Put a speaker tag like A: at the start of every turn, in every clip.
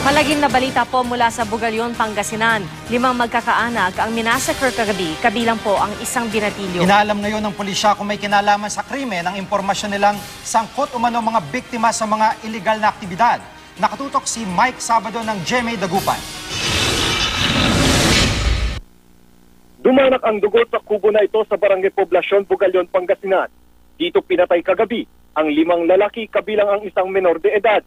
A: Malagim na balita po mula sa Bugalyon, Pangasinan. 5 magkakaanak ang minasakir kagabi, kabilang po ang isang binatilyo.
B: Inaalam ngayon ng pulisya kung may kinalaman sa krimen ang impormasyon nilang sangkot umano mga biktima sa mga iligal na aktibidad. Nakatutok si Mike Sabado ng GMA Dagupan.
C: Dumanak ang dugo sa kubo na ito sa Barangay Poblasyon, Bugalyon, Pangasinan. Dito pinatay kagabi ang 5 lalaki kabilang ang isang menor de edad.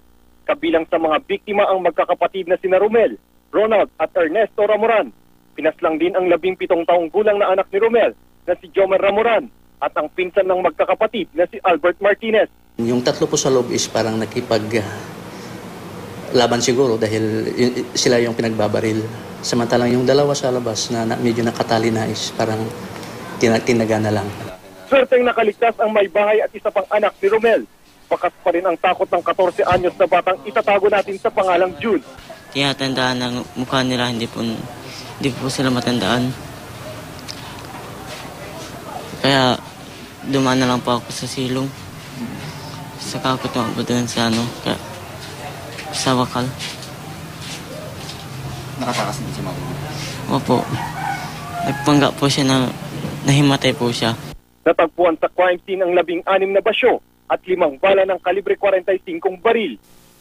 C: Kabilang sa mga biktima ang magkakapatid na sina Romel, Ronald at Ernesto Ramoran. Pinaslang din ang 17 taong gulang na anak ni Romel na si Jomer Ramoran at ang pinsan ng magkakapatid na si Albert Martinez.
D: Yung tatlo po sa loob is parang laban siguro dahil sila yung pinagbabaril. Samantalang yung dalawa sa labas na medyo nakatali na is parang tinaga na lang.
C: Swerteng nakaligtas ang may bahay at isa pang anak ni Romel. Pakas pa rin ang takot ng 14 anyos na batang itatago natin sa pangalang June.
E: Tinatandaan ng mukha nila, hindi po sila matandaan. Kaya dumaan na lang po ako sa silong. Saka ako tumakbo doon sa sa wakal.
F: Nakatakas din si Mama?
E: Opo. Nagpanggap po siya na nahimatay po siya.
C: Natagpuan sa crime scene ang 16 na basyo at 5 bala ng kalibre 45 baril.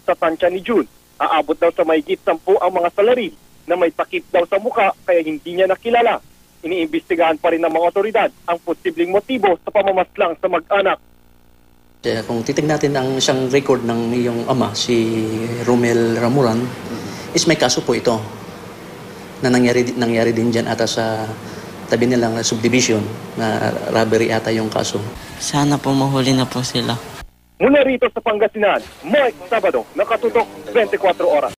C: Sa tansya ni June, aabot daw sa mahigit 10 ang mga salari na may takip daw sa muka kaya hindi niya nakilala. Iniimbestigahan pa rin ng mga otoridad ang posibleng motibo sa pamamaslang sa mag-anak.
D: Kung titignan natin ang isang record ng iyong ama, si Romel Ramoran, is may kaso po ito na nangyari din dyan ata sa tabi nilang subdivision na robbery ata yung kaso.
E: Sana po mahuli na po sila.
C: Mula rito sa Pangasinan, Mike Sabado, nakatutok 24 oras.